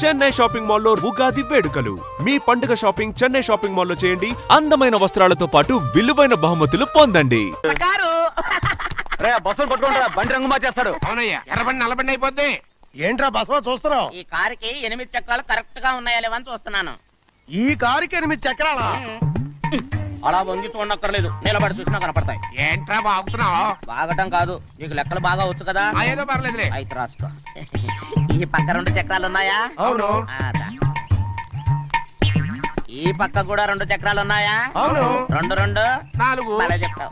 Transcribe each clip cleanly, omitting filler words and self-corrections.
Chennai shopping మాల్లో ఉగాది వేడుకలు. మీ పండుగ షాపింగ్ చెన్నై షాపింగ్ మాల్లో చేయండి. అందమైన వస్త్రాలతో పాటు విలువైన బహుమతులు పొందండి. బస్సులు పట్టుకుంటా బండి రంగు మార్చేస్తాడు. అవునయ్యా, ఎర్రబండి నల్లబండి అయిపోద్ది. ఏంట్రా బస్సు చూస్తున్నావు? ఈ కారుకి 8 చక్రాలు కరెక్ట్ గా ఉన్నాయా లేవని చూస్తున్నాను. ఈ కారుకి 8 చక్రాలా? అలా వంగి చూడక్కర్లేదు, నిలబడి చూసినా కనపడతాయి. ఏంట్రా బాగుతున్నావు? బాగటం కాదు, నీకు లెక్కలు బాగా వచ్చు కదా. ఏదో పర్లేదులే. అయితే రాసుకో. ఈ పక్క 2 చక్రాలు ఉన్నాయా? అవును. ఈ పక్క కూడా 2 చక్రాలు ఉన్నాయా? అవును. 2 2 4. అలా చెప్తావు.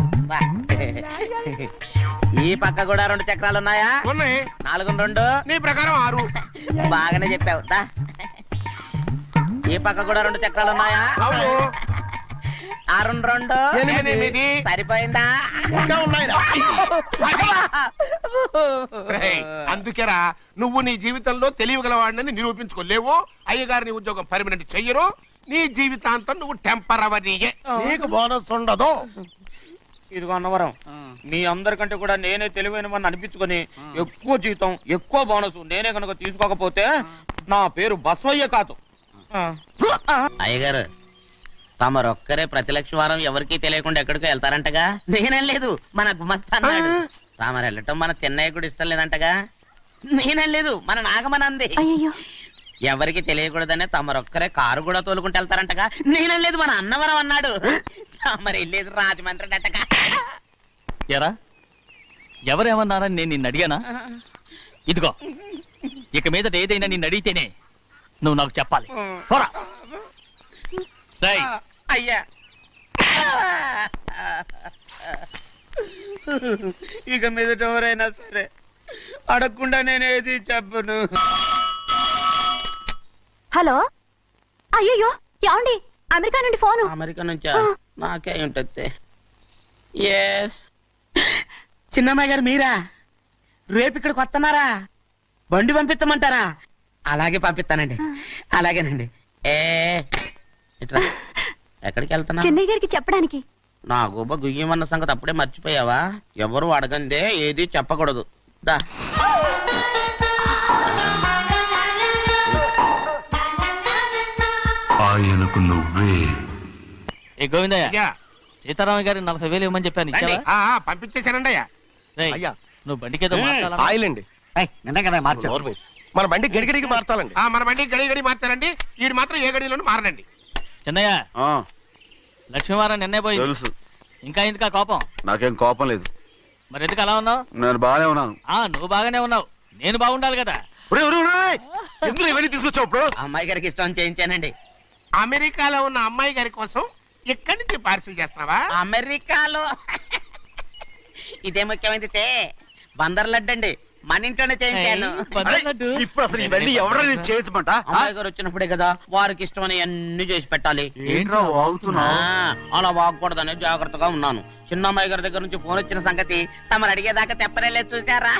ఈ పక్క కూడా 2 చక్రాలు ఉన్నాయా? ఉన్నాయి. 4 2 నీ ప్రకారం 6. బాగానే చెప్పావు. ఈ పక్క కూడా 2 చక్రాలు ఉన్నాయా? అవును. 6 2 8. సరిపోయిందా? ఇంకా ఉన్నాయిరా. రేయ్, అందుకేరా నువ్వు నీ జీవితంలో తెలియగలవాడిని నిరూపించుకోలేవు. అయ్యగారిని ఉద్యోగం పర్మనెంట్ చెయ్యరు. నీ జీవితాంతం నువ్వు టెంపరవరీయే. నీకు బోనస్ ఉండదు. ఇదిగో అన్నవరం, మీ అందరికంటే కూడా నేనే తెలివైన వాడిని అనిపించుకొని ఎక్కువ జీతం ఎక్కువ బోనస్ నేనే కనుక తీసుకోకపోతే నా పేరు బస్వయ్య కాదు. అయ్యగారు, తమరొక్కరే ప్రతి లక్ష వారం ఎవరికీ తెలియకుండా ఎక్కడికో వెళ్తారంటగా? నేనేం లేదు, మన గుమస్తా అన్నాడు. తామరు వెళ్ళటం మన చెన్నయ్య కూడా ఇష్టం లేదంటగా? నేనేం లేదు, మన నాగమనంది. ఎవరికి తెలియకూడదనే తమరొక్కరే కారు కూడా తోలుకుంటూ వెళ్తారంటగా? నేనేం లేదు, మన అన్నవరం అన్నాడు. తమరు వెళ్ళేది రాజమండ్రి అంటగా. ఎరా ఎవరేమన్నారని నేను నిన్ను అడిగానా? ఇదిగో, ఇక మీదట ఏదైనా నిన్ను అడిగితేనే నువ్వు నాకు చెప్పాలి. పోరా. రేయ్, అయ్యా, ఇక మీదట ఎవరైనా సరే అడగకుండా నేనేది చెప్పను. హలో, అయ్యో ఏమండి, అమెరికా నుండి ఫోను. అమెరికా నుంచా? నాకే ఉంటుంది. ఎస్, చిన్నమ్మాయి గారు మీరా? రేపు ఇక్కడికి వస్తున్నారా? బండి పంపిస్తామంటారా? అలాగే పంపిస్తానండి. అలాగేనండి. ఇట్రా. ఎక్కడికి వెళ్తున్నా? చెన్నై గారికి చెప్పడానికి. నా గుబ్బ గుయ్యమన్న సంగతి అప్పుడే మర్చిపోయావా? ఎవరు అడగందే ఏది చెప్పకూడదు. దా. ఆయనకు నువ్వే. ఏ గోవిందయ్య, అయ్యా, సీతారామ గారి 40,000 ఇవ్వమని చెప్పాను. రండి. ఇచ్చావా? పంపించేశానండి అయ్యా. రేయ్, అయ్యా. నువ్వు బండికేదో మార్చాలా? ఆయిల్ అండి. నిన్నే కదా మార్చు. నోర్మి. మన బండి గడిగడికి మార్చాలండి. మన బండి గడి గడి మార్చారండి. వీడు మాత్రం ఏ గడిలోనూ మారనండి. చెన్నయ్య, లక్ష్మీవారం నిన్నే పోయింది. తెలుసు, ఇంకా ఎందుకా కోపం? నాకేం కోపం లేదు. మరి ఎందుకు అలా ఉన్నావు? నేను బాగానే ఉన్నాను. నువ్వు బాగానే ఉన్నావు, నేను బాగుండాలి కదా. ఎందుకు ఇవన్నీ తీసుకొచ్చావు ఇప్పుడు? అమ్మాయి గారికి ఇష్టం చేయించానండి. అమెరికాలో ఉన్న అమ్మాయి గారి కోసం ఇక్కడి నుంచి పార్సిల్ చేస్తున్నావా? అమెరికాలో ఇదే ముఖ్యమైనది. బందర్ లడ్డు అండి, మన ఇంట్లోనే చేయించాను. ఇప్పుడు అసలు ఇవన్నీ ఎవరో నేను చేయించమంట? అమ్మాయి గారు వచ్చినప్పుడే కదా వారికి ఇష్టమని అన్ని చేసి పెట్టాలి. ఏంట్రా వాగుతున్నా? అలా వాగకూడదని జాగ్రత్తగా ఉన్నాను. చిన్న అమ్మాయి గారి దగ్గర నుంచి ఫోన్ వచ్చిన సంగతి తమరు అడిగేదాకా చెప్పలేదు. చూసారా?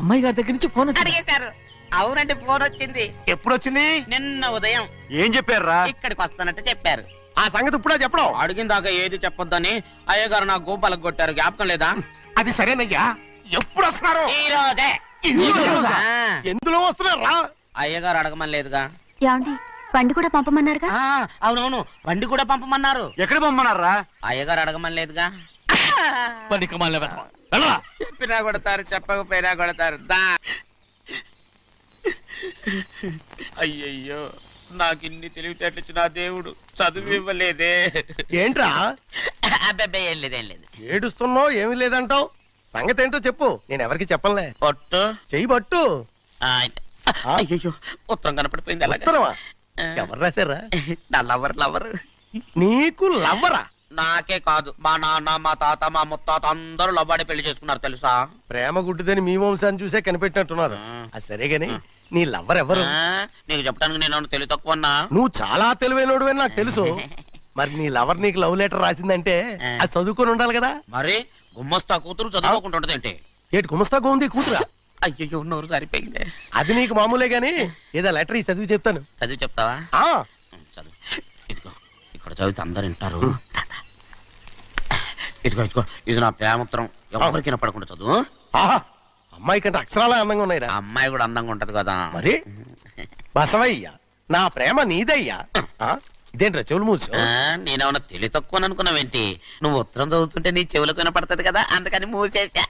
అమ్మాయి గారి దగ్గర నుంచి ఫోన్ అడిగేశారు. అవునండి, ఫోన్ వచ్చింది. ఎప్పుడు వచ్చింది? నిన్న ఉదయం. ఏం చెప్పారా? ఇక్కడికి వస్తానంటే చెప్పారు. ఆ సంగతి ఇప్పుడే చెప్పడం. అడిగిన దాకా ఏది చెప్పొద్దని అయ్యగారు నా గోపాలకు కొట్టారు. జ్ఞాపకం లేదా? అది సరేనయ్యా, ఎప్పుడు వస్తున్నారు? ఈ రోజే. ఎందులో వస్తున్నారా? అయ్యగారు అడగమని లేదుగా. ఏమండి, బండి కూడా పంపమన్నారుగా? అవునవును, బండి కూడా పంపమన్నారు. ఎక్కడ పొమ్మన్నారా? అయ్యగారు అడగమని లేదుగా. చెప్పినా కొడతారు, చెప్పకపోయినా కొడతారు. దా. అయ్యయ్యో, నాకు ఇన్ని తెలివితేటలు ఇచ్చిన దేవుడు చదువు ఇవ్వలేదే. ఏంట్రా అబ్బాయి, ఏం లేదు ఏం లేదు. ఏడుస్తున్నావు? ఏమీ లేదంటావు. సంగతి ఏంటో చెప్పు, నేను ఎవరికి చెప్పనులే. పొట్టు చెయ్యి పట్టు. అయ్యో, ఉత్తరం కనపడిపోయింది. అలాగే ఉత్తరమా? ఎవరు రాశారా? నా లవర్ లవర్. నీకు లవ్వరా? నాకే కాదు, మా నాన్న, మా తాత, మా ముత్తాత అందరూ లవ్వాడి పెళ్లి చేసుకున్నారు తెలుసా? ప్రేమ గుడ్డిదని మీ వంశాన్ని చూసే కనిపెట్టినట్టున్నారు. అది సరే గాని నీ లవ్వర్ ఎవరు? నీకు చెప్పడానికి నేను తెలివి తక్కువన్నా? నువ్వు చాలా తెలివైనడు అని నాకు తెలుసు. మరి నీ లవర్ నీకు లవ్ లెటర్ రాసిందంటే అది చదువుకొని ఉండాలి కదా. మరి గుమ్మస్తా కూతురు చదువుకుంటుంటది ఏంటి? ఏటి గుమస్తా గోంది కూతురా? అయ్యో, నోరు సరిపోయింది. అది నీకు మామూలే గాని ఏదో లెటర్ ఈ చదివి చెప్తాను. చదివి చెప్తావా? చదువు. ఇదిగో, ఇక్కడ చదివితే అందరు వింటారు. ఇదిగో ఇదిగో, ఇది నా ప్రేమోత్తరం. ఎవరికి వినపడకుండా చదువు. అమ్మాయి కంటే అక్షరాలే అందంగా ఉన్నాయిరా. అమ్మాయి కూడా అందంగా ఉంటది కదా. మరి బసవయ్య నా ప్రేమ నీదయ్యా. ఆ? ఇదేంట్రా చెవులు మూసు? నేనేమన్నా తెలివి తక్కువ అనుకున్నావేంటి? నువ్వు ఉత్తరం చదువుతుంటే నీ చెవులకు వినపడుతుంది కదా, అందుకని మూసేసా.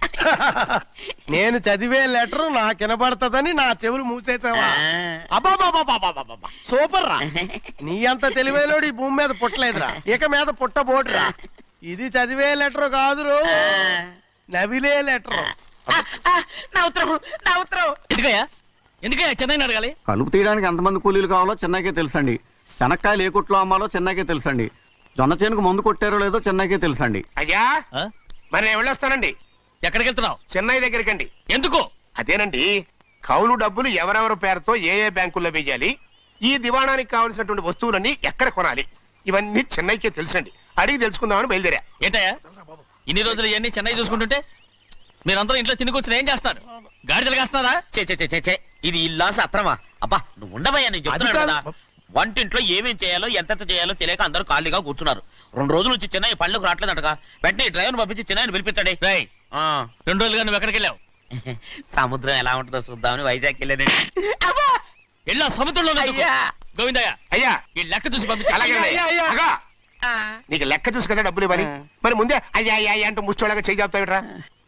నేను చదివే లెటర్ నాకు వినపడుతుందని నా చెవులు మూసేసావా? అబ్బాబాబాబాబాబాబా. సూపర్ రా. నీ అంత తెలివేలోడు ఈ భూమి మీద పుట్టలేదురా, ఇక మీద పుట్టబోడురా. ఇది చదివే లెటర్ కాదురు, నవిలే లెటర్. నా ఉత్తరం, నా ఉత్తరం. ఎందుకయ్యా చెన్నైని అడగాలి? కలుపు తీయడానికి ఎంతమంది కూలీలు కావాలో చెన్నైకే తెలుసండి. శనక్కాయలు ఏ కొట్లో అమ్మాలో చెన్నైకే తెలుసండి. జొన్న చేనుకు మందు కొట్టారో లేదో చెన్నైకే తెలుసండి. అయ్యా ఆ? మరి నేను వెళ్ళొస్తానండి ఎక్కడికి వెళ్తున్నావు? చెన్నై దగ్గరికండి. ఎందుకు? అదేనండి, కౌలు డబ్బులు ఎవరెవరి పేరుతో ఏ ఏ బ్యాంకుల్లో వేయాలి, ఈ దివాణానికి కావలసినటువంటి వస్తువులన్నీ ఎక్కడ కొనాలి, ఇవన్నీ చెన్నైకే తెలుసండి. అడిగి తెలుసుకుందామని బయలుదేరా. ఏంటయ్యా ఇన్ని రోజులు ఇవన్నీ చెన్నై చూసుకుంటుంటే మీరందరూ ఇంట్లో తిని కూర్చొని ఏం చేస్తారు? గాడిదలు కాస్తున్నారా? చే చే చే, చే చే. ఇది ఇల్లా సత్రమా? అబ్బా నువ్వు ఉండబోయా, నేను చెప్తున్నాను అది కదా. కాదు. వంటింట్లో ఏమేం చేయాలో ఎంతెంత చేయాలో తెలియక అందరూ ఖాళీగా కూర్చున్నారు. 2 రోజుల నుంచి చెన్నై పళ్ళకు రావట్లేదంటగా. వెంటనే డ్రైవర్ పంపించి చెన్నైని పిలిపించండి. రేయ్, 2 రోజులుగా నువ్వు ఎక్కడికి వెళ్ళావు? సముద్రం ఎలా ఉంటుందో చూద్దామని వైజాగ్ వెళ్ళానండి. వెళ్ళా సముద్రంలో అయ్యా. గోవిందయ్య అయ్యా ఈ లెక్క చూసి పంపించు. అలాగే అగా. నీకు లెక్క చూసి కదా డబ్బులు ఇవ్వాలి. మరి ముందే అయ్యా అయ్యా అయ్యా అంటూ ముష్టోళ్ళగా చేయి చెప్తావిట్రా.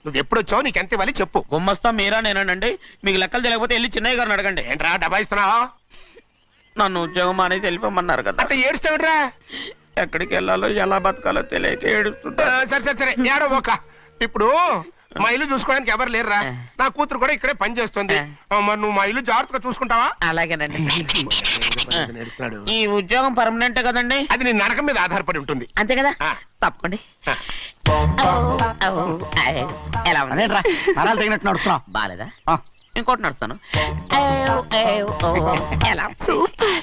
నువ్వు ఎప్పుడు వచ్చావు, నీకు ఎంత ఇవ్వాలి చెప్పు. గుమ్మస్తా మీరా నేనండి. మీకు లెక్కలు తెలియకపోతే వెళ్ళి చిన్నయ్య గారిని అడగండి. ఏంట్రా డబ్బా ఇస్తున్నావా? నన్ను ఉద్యోగం అనేది వెళ్ళిపోమన్నారు కదా. అంటే ఏడుస్తావిట్రా. ఎక్కడికి వెళ్ళాలో ఎలా బతకాలో తెలియక ఏడుస్తుంటా. సరే సరే సరే ఏడో ఒక. ఇప్పుడు మా ఇల్లు చూసుకోవడానికి ఎవరు లేరురా. నా కూతురు కూడా ఇక్కడే పని చేస్తుంది. మరి నువ్వు మా ఇల్లు జాగ్రత్తగా చూసుకుంటావా? అలాగేనండి. ఈ ఉద్యోగం పర్మనెంట్ కదండి? అది నీ నరకం మీద ఆధారపడి ఉంటుంది. అంతే కదా. ఆ. తప్పకండి. ఎలా ఉంది? అదేంట్రా నరాలు తగినట్టు నడుస్తున్నావు? బాలేదా? ఆ. ఇంకోటి నడుస్తాను. ఎలా ఉంది? సూపర్.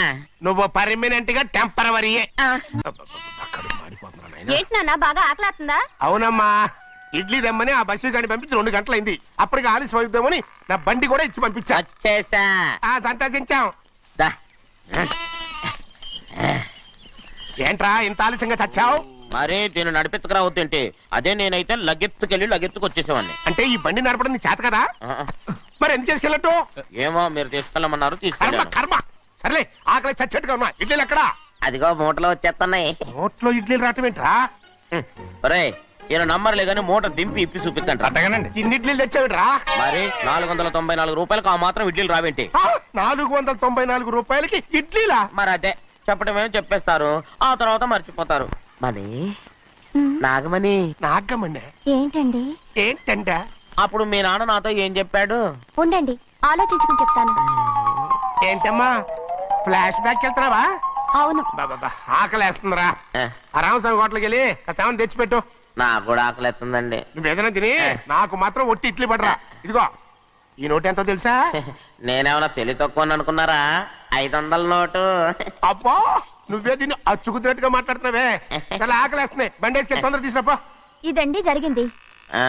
ఆ. నువ్వు పర్మనెంట్ గా టెంపరవరీయే. ఆ. ఏంటి నాన్న బాగా ఆకలాతుందా? అవునమ్మా, ఇడ్లీ దమ్మని ఆ బస్సు గాని పంపించి 2 గంటలైంది. అప్పటికి ఆలస్యం అవుతామని నా బండి కూడా ఇచ్చి పంపించా. వచ్చేసా. సంతోషించాం. దా. ఏంట్రా ఇంత ఆలస్యంగా చచ్చావు? మరి దీన్ని నడిపెత్తుకురావద్దేంటి? అదే నేనైతే లగెత్తుకెళ్ళి లగెత్తుకు వచ్చేసేవాడిని. అంటే ఈ బండి నడపడం నీ చేత కదా? ఆ. మరి ఎందుకు చేసుకెళ్ళట్టు? ఏమో మీరు తీసుకెళ్ళమన్నారు, కర్మ తీసుకెళ్ళాను. కర్మ. సర్లే, ఆకలి చచ్చేట్టుగా ఉన్నా. ఇడ్లీలు ఎక్కడా? అదిగో మూటలో వచ్చేస్తున్నాయి. నోట్లో ఇడ్లీలు రావటం ఏంట్రా? ఒరే ఈయన నంబర్లే గానీ మూట దింపి ఇప్పి చూపించండి. అట్టగానండి. ఇన్ని ఇడ్లీలు తెచ్చావిడ్రా? మరి 494 రూపాయలకు ఆ మాత్రం ఇడ్లీలు రావేంటి? 494 రూపాయలకి ఇడ్లీలా? మరి అదే చెప్పడమేమో చెప్పేస్తారు, ఆ తర్వాత మర్చిపోతారు. మని నాగమణి, నాగమ్మన్నా ఏంటండి? ఏంటంట? అప్పుడు మీ నాన్న నాతో ఏం చెప్పాడు? ఉండండి ఆలోచించుకుని చెప్తాను. ఏంటమ్మా ఫ్లాష్ బ్యాక్ వెళ్తున్నావా? అవును. బాబా ఆకలేస్తుందిరా. ఆ, ఆ రామస్వామి హోటల్కి వెళ్ళి కాస్త తెచ్చిపెట్టు. నాకు కూడా ఆకలిస్తుందండి. నువ్వు ఏదైనా తిని నాకు మాత్రం ఒట్టి ఇడ్లీ పడరా. ఇదిగో ఈ నోటు ఎంతో తెలుసా? నేనేమన్నా తెలివి తక్కువ అనుకున్నారా? 500 నోటు. అబ్బా నువ్వే దీన్ని అచ్చుకుతున్నట్టుగా మాట్లాడుతున్నావే. చాలా ఆకలేస్తున్నాయి, బండేసుకెళ్ళి తొందర తీసినప్పా. ఇదండి జరిగింది. ఆ,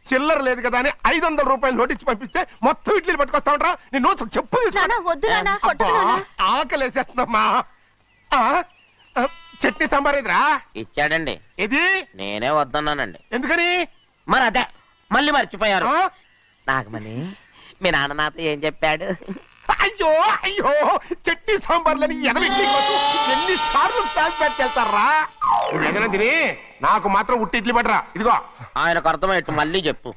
చిల్లర లేదు కదా అని 500 రూపాయలు నోటు ఇచ్చి పంపిస్తే మొత్తం ఇడ్లీలు పట్టుకొస్తా ఉంటా. నీ నోట్స్ చెప్పు తీసుకో. నాన్న వద్దు నాన్న, కొట్టకు అబ్బా, నాన్న. ఆకలేసేస్తుందమ్మా. ఆ, ఆ, చట్నీ సాంబార్ ఇదిరా. ఇచ్చాడండి. ఇది నేనే వద్దన్నానండి. ఎందుకని? మరి అదే మళ్ళీ మర్చిపోయారు. ఆ? నాగమణి మీ నాన్న నాతో ఏం చెప్పాడు? అయ్యో అయ్యో చట్నీ సాంబార్లని ఎన్ని సార్లు ప్యాక్ పెట్టుకెళ్తారా? ఏదైనా తిని నాకు మాత్రం ఉట్టి ఇడ్లీ పడరా. ఇదిగో ఆయనకు అర్థమయ్యట్టు మళ్ళీ చెప్పు.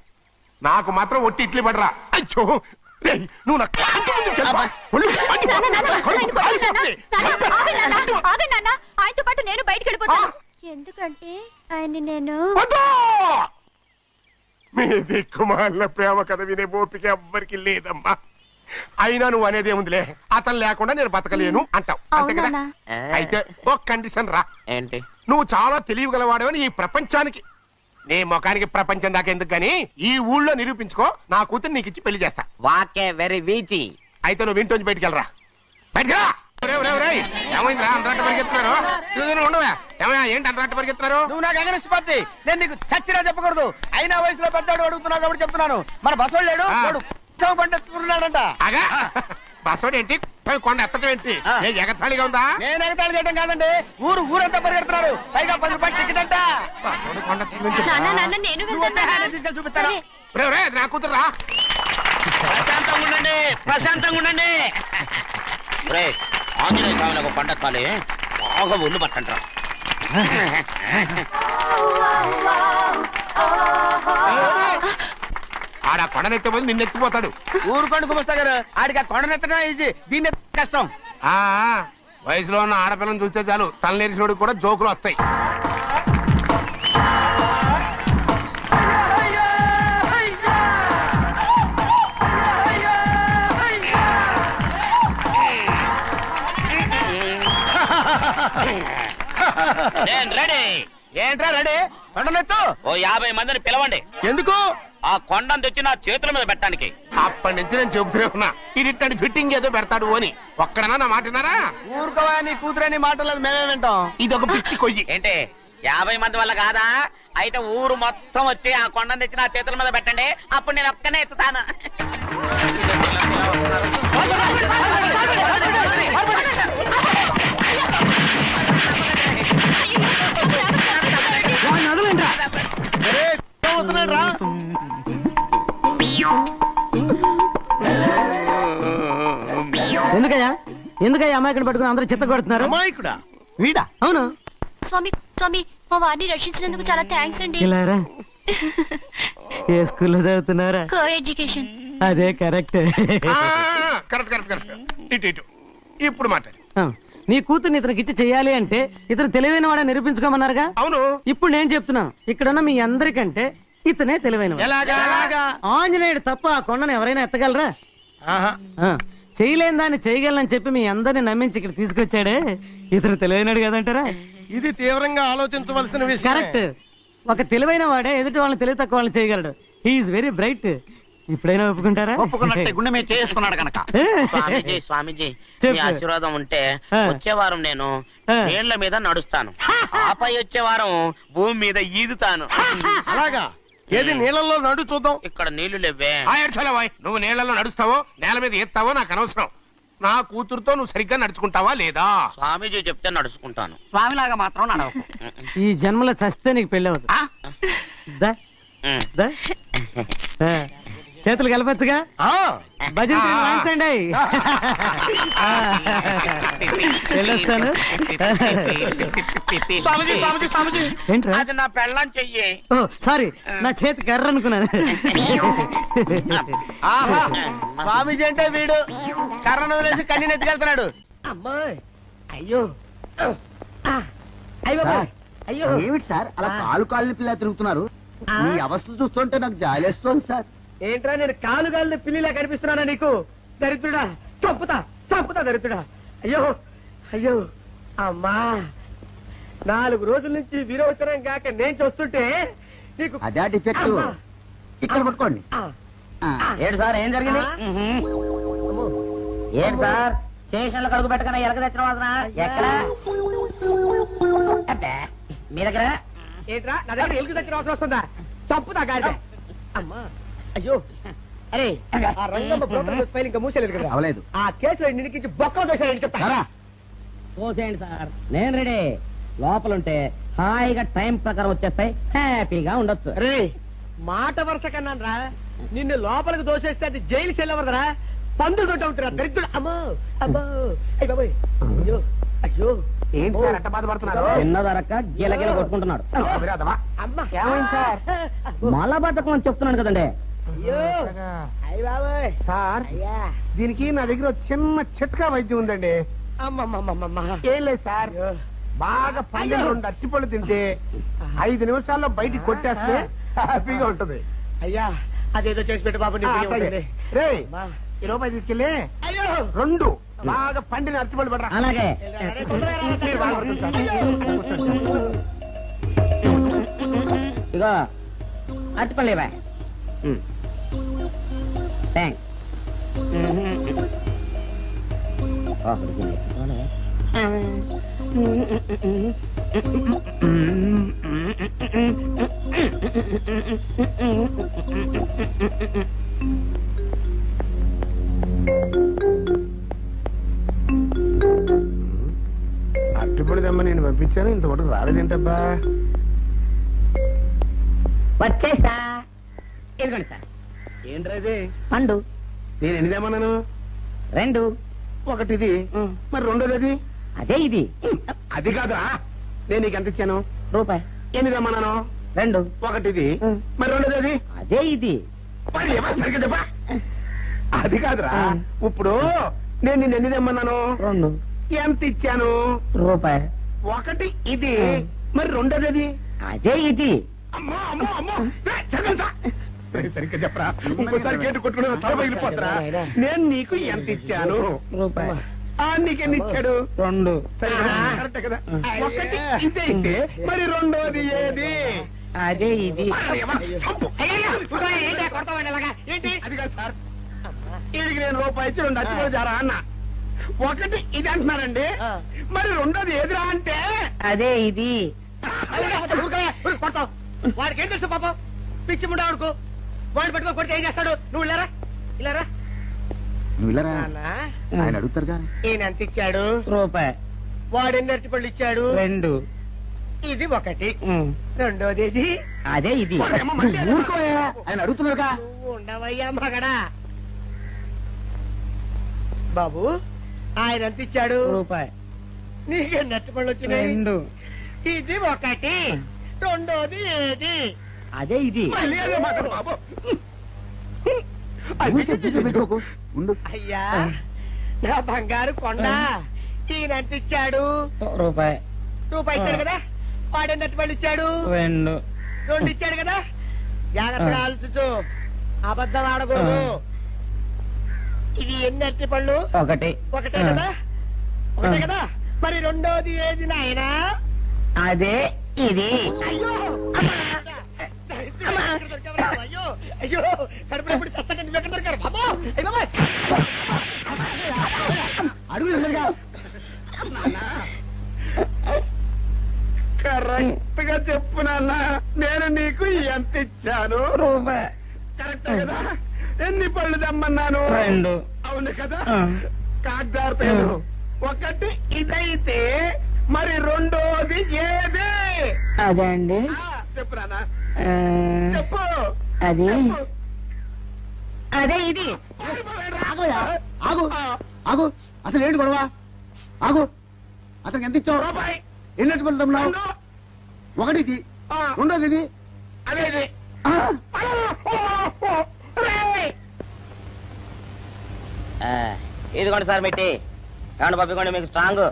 నాకు మాత్రం ఒట్టి ఇడ్లీ పడరా. అయ్యో రేయ్, నువ్వు నా కంటి ముందు చెప్పా. ఒళ్ళు మండి నాన్న, నాన్న, కడుపు ఆయన కొట్టకు నాన్న. కాలిపోతుంది. నాన్న, ఆగండి నాన్న, ఆగండి నాన్న. ఆయనతో పాటు నేను బయటికి వెళ్ళిపోతాను. ఎందుకంటే ఆయన్ని నేను వద్దు! మీ దిక్కుమాలిన ప్రేమ కథ వినే ఓపిక ఎవ్వరికి లేదమ్మా. అయినా నువ్వు అనేదేముందిలే, అతను లేకుండా నేను బతకలేను అంటావు అంతే కదా? అవునా? ఆ, అయితే ఒక కండిషన్ రా. ఏంటి? నువ్వు చాలా తెలియగలవాడవని ఈ ప్రపంచానికి, నీ ముఖానికి ప్రపంచం దాకా ఎందుకు గానీ ఈ ఊళ్ళో నిరూపించుకో. నా కూతురు నీకు ఇచ్చి పెళ్లి చేస్తా. వాకే వెరీ వీచి. అయితే నువ్వు ఇంటి బయటికి వెళ్ళరా. బయటికి రా. ఏమైందిరా అంతరాట పరిగెత్తున్నారు? ఉండవా ఏమయ్యా, ఏంటి అంతరాట పరిగెత్తున్నారు? నువ్వు నాకు అగనిస్ట్ పార్టీ, నేను నీకు చచ్చినా చెప్పకూడదు. అయినా వయసులో పెద్దవాడు అడుగుతున్నావు కాబట్టి చెప్తున్నాను. మన బసవాడు లేడు, ఆ. వాడు పండిస్తున్నాడంట. అగా బస్సోడు ఏంటి, కొండ ఎత్తడం ఏంటి? ఏ ఎగతాళిగా ఉందా? నేను ఎగతాళి చేయడం కాదండి, ఊరంతా పరిగెడుతున్నారు. పైగా 10 రూపాయలు టికెట్ అంట. బస్సోడు కొండ ఎత్తడం ఏంటి? నాన్న నాన్న నేను నువ్వు వచ్చే వెళ్తాను హ్యాండ్ తీసుకెళ్ళి చూపిస్తాను. సరే. రే, రే, నా కూతురు రా. ప్రశాంతంగా ఉండండి, ప్రశాంతంగా ఉండండి. రే ఆంజనేయ స్వామిని ఒక పంట కాలే బాగా ఒళ్ళు పట్టంటారా. ఆడ కొండనెత్తపోతే నిన్నెత్తిపోతాడు. ఊరుకోండి కుమస్తా గారు, ఆడికి ఆ కొండనెత్తడం ఈజీ, దీన్ని ఎత్తడం కష్టం. ఆ వయసులో ఉన్న ఆడపిల్లని చూస్తే చాలు తలనేరిసినోడికి కూడా జోకులు వస్తాయి. నేను రెడీ. ఏంట్రా రెడీ? కొండనెత్తు. ఓ 50 మందిని పిలవండి. ఎందుకు? ఆ కొండను తెచ్చి నా చేతుల మీద పెట్టడానికి. అప్పటి నుంచి నేను చెబుతూనే ఉన్నా ఇది ఫిట్టింగ్ ఏదో పెడతాడు అని. ఒక్కడనా నా మాట విన్నారా? ఊరుకోవా, నీ కూతురని మాటలేదు మేమే వింటాం. ఇది ఒక పిచ్చి కొయ్యి. ఏంటి 50 మంది వల్ల కాదా? అయితే ఊరు మొత్తం వచ్చి ఆ కొండను తెచ్చి నా చేతుల మీద పెట్టండి, అప్పుడు నేను ఒక్కనే ఎత్తుతాను. ఎందుకయ్యా అమాయకుని పట్టుకుని అందరూ చిత్త కొడుతున్నారు? అమాయకుడా? వీడా? అవును. స్వామి స్వామి, మా వారిని రక్షించినందుకు చాలా థ్యాంక్స్ అండి. ఇలారా ఏ స్కూల్లో చదువుతున్నారా? Co education. అదే కరెక్ట్. Correct correct correct. ఇటు ఇటు ఇప్పుడు మాట్లాడు. నీ కూతుర్ని ఇతనికి ఇచ్చి చెయ్యాలి అంటే ఇతను తెలివైన వాడే నిరూపించుకోమన్నారుగా. అవును. ఇప్పుడు నేను చెప్తున్నాను, ఇక్కడున్న మీ అందరికంటే ఇతనే తెలివైన వాడు. ఎలాగా? ఆంజనేయుడు తప్ప ఆ కొండను ఎవరైనా ఎత్తగలరా? ఆహా. చేయలేని దాన్ని చేయగలనని చెప్పి మీ అందరిని నమ్మించి ఇక్కడ తీసుకొచ్చాడే, ఇతను తెలివైనడు కదంటారా? ఇది తీవ్రంగా ఆలోచించవలసిన విషయం. కరెక్ట్. ఒక తెలివైన వాడే ఎదుటి వాళ్ళని తెలివి తక్కువ వాళ్ళని చేయగలడు. He's very bright. ఇప్పుడైనా ఒప్పుకుంటారా? ఒప్పుకున్నట్టే, గుండె మీద చేసుకున్నాడు కనుక. స్వామీజీ స్వామీజీ, చెప్పు. మీ ఆశీర్వాదం ఉంటే ఆ. వచ్చే వారం నేను ఆ. నీళ్ల మీద నడుస్తాను, ఆపై వచ్చే వారం భూమి మీద ఈదుతాను. అలాగా? ఏది నీళ్ళల్లో నడు చూద్దాం. ఇక్కడ నీళ్లు లేవే. ఏడ్చలేవాయ్. నువ్వు నీళ్లలో నడుస్తావో నేల మీద ఎత్తావో నాకు అనవసరం. నా కూతురుతో నువ్వు సరిగ్గా నడుచుకుంటావా లేదా? స్వామీజీ చెప్తే నడుచుకుంటాను. స్వామిలాగా మాత్రం నడవకు. ఈ జన్మలో చస్తే నీకు పెళ్ళి అవుతుంది. దా, ఉమ్. దా. ఆ, చేతులు కలపచ్చుగా. భజన తీరు వాయించండి. వెళ్ళొస్తాను. స్వామీజీ స్వామీజీ స్వామీజీ, ఏంట్రా? అది నా పెళ్ళం చెయ్యి. ఓ సారీ, నా చేతి కర్ర అనుకున్నాను. ఆహా, స్వామీజీ అంటే వీడు కర్రను వదిలేసి కన్నీని ఎత్తుకెళ్తున్నాడు. అమ్మాయి అయ్యో, అయ్యో అయ్యో. ఏమిటి సార్ అలా కాలు కాళ్ళని పిల్ల తిరుగుతున్నారు? మీ అవస్థలు చూస్తుంటే నాకు జాలేస్తోంది సార్. ఏంట్రా, నేను కాలుగాలిన పిల్లిలా కనిపిస్తున్నానా నీకు? దరిద్రుడా, చంపుతా చంపుతా దరిద్రుడా. అయ్యో అయ్యో అమ్మా, 4 రోజుల నుంచి విరోచనం కాక నేను చూస్తుంటే నీకు అదే డిఫెక్ట్. అమ్మా. ఇక్కడ పట్టుకోండి. ఏంటి సార్, ఏం జరిగింది? ఏంటి సార్, స్టేషన్ లో కడుగు పెట్టకన్నా ఎలక తెచ్చిన వాసన ఎక్కడ? అబ్బే, మీ దగ్గర ఏంట్రా? నా దగ్గర ఎలుగు తెచ్చిన వాసన వస్తుందా? చంపుతా గాడి. అమ్మా అయ్యో. అరే, ఆ రంగమ్మ బ్రోకర్ ఫైల్ ఇంకా మూసేలేదు కదా? అవలేదు. ఆ కేసులో నిడికించి బొక్కలు దోశాయని చెప్తా. పోసేయండి సార్, నేను రెడీ. లోపలుంటే హాయిగా టైం ప్రకారం వచ్చేస్తాయి, హ్యాపీగా ఉండొచ్చు. రే, మాట వరుస కన్నా రా, నిన్ను లోపలికి దోసేస్తే అది జైలు చెల్లవరదరా, పందులు తోట ఉంటారా దరిద్రుడు. అమ్మో అమ్మో, అయ్య బాబోయ్, అయ్యో అయ్యో. ఏంటి సార్ అట్ట బాధపడుతున్నారు? చిన్నదరక్క గిలగిల కొట్టుకుంటున్నాడు. అమ్మా. ఏమైంది సార్? మలబద్ధకం అని చెప్తున్నాను కదండి. అయ్యో అయ్య బాబోయ్. సార్, దీనికి నా దగ్గర ఒక చిన్న చిట్కా వైద్యం ఉందండి. అమ్మమ్మమ్మమ్మ. ఏం లేదు సార్, బాగా పండిన 2 అట్టిపళ్ళు తింటే 5 నిమిషాల్లో బయటికి కొట్టేస్తే హ్యాపీగా ఉంటుంది. అయ్యా, అదేదో చేసి పెట్టు బాబు. రే, ఈ రూపాయి తీసుకెళ్ళి 2 బాగా పండిన అట్టిపళ్ళు పడరా. అలాగే. మీరు బాధపడుతుంది సార్. ఇగో అరటిపల్లివా. థ్యాంక్స్. అట్టిపళ్ళు తెమ్మ నేను పంపించాను, ఇంతవరకు రాలేదేంటబ్బా? వచ్చేసా. ఇదిగోండి సార్. ఏంట్రా ఇది? పండు నేను ఎన్నిదేమన్నాను? 2. ఒకటిది, మరి రెండోది అది? అదే ఇది. అది కాదురా, నేను నీకు ఎంత ఇచ్చాను? రూపాయి. ఎన్నిదేమన్నాను? 2. ఒకటిది, మరి రెండోది అది? అదే ఇది. మరి ఏమో సరిగ్గా చెప్పా. అది కాదురా, ఇప్పుడు నేను నిన్ను ఎన్నిదేమన్నాను? 2. ఎంత ఇచ్చాను? రూపాయి. ఒకటి ఇది, మరి రెండోది అది? అదే ఇది. అమ్మో అమ్మో అమ్మో, సరిగ్గా చెప్పరా, ఇంకోసారి గేటు కొట్టుకుని తల పగిలిపోతారా? నేను నీకు ఎంత ఇచ్చాను? రూపాయి. నీకెన్ని ఇచ్చాడు? 2. సరిగ్గా కరెక్టే కదా. ఒకటి ఇదే అయితే మరి రెండోది ఏది? అదే ఇది. చంపు. అది కాదు సార్, వీడికి నేను రూపాయి ఇచ్చి 2 అచ్చిపోయి జారా అన్న. ఒకటి ఇది అంటున్నారండి, మరి రెండోది ఏదిరా అంటే? అదే ఇది. కొడతావు. వాడికి ఏం తెలుసు పాపం, పిచ్చి ముండా వాడుకు. వాడిని పెట్టుకో కొడితే ఏం చేస్తాడు? నువ్వు ఇలారా ఇలారా. ఆయన అడుగుతారు కానీ ఈయన ఎంత ఇచ్చాడు? రూపాయి. వాడు ఎన్ని అరటిపళ్ళు ఇచ్చాడు? 2. ఇది ఒకటి, రెండోది ఇది? అదే ఇది. ఆయన అడుగుతున్నారుగా. నువ్వు ఉండవయ్యా మగడా. బాబు, ఆయన ఎంత ఇచ్చాడు? రూపాయి. నీకెన్ని అరటిపళ్ళు వచ్చినాయి? 2. ఇది ఒకటి, రెండోది ఏది? అదే ఇది. మళ్ళీ అదే మాట బాబు. ఉండు. అయ్యా నా బంగారు కొండ, ఈయన ఎంత ఇచ్చాడు? రూపాయి. రూపాయి ఇచ్చాడు కదా. వాడెన్ని అరటిపళ్ళు ఇచ్చాడు? 2. 2 ఇచ్చాడు కదా. జాగ్రత్తగా ఆలోచించు, అబద్ధం ఆడకూడదు. ఇది ఎన్ని అరటిపళ్ళు? 1. ఒకటే కదా. ఒకటే కదా, మరి రెండోది ఏది నాయనా? అదే ఇది. అయ్యో అమ్మా! అమ్మా! అయ్యో అయ్యో, కడుపులో ఎప్పుడు చస్తగా నువ్వు ఎక్కడ దొరికారు బాబు? అయ్య బాబోయ్! కరెక్ట్ గా చెప్పు నాన్న, నేను నీకు ఎంత ఇచ్చాను? రూపాయి. కరెక్ట్ కదా. ఎన్ని పళ్ళు తెమ్మన్నాను? 2. అవును కదా. కాగ్దారుతాను. ఒకటి ఇదైతే మరి రెండోది ఏది? అదే అండి. చెప్పు నాన్న, ఆ, చెప్పు. అది చెప్పు. అదే ఇది. ఆగు ఆగు, అసలు ఏంటి గొడవ? ఆగు, అతనికి ఎంత ఇచ్చావు? రూపాయి. ఎన్నట్టు వెళ్తున్నావు? రెండు. ఒకటి ఇది, ఆ, రెండోది ఇది. అదేది. ఆ, ఇదిగోండి సార్ మిట్టి. ఏమండి పంపించండి, మీకు strong.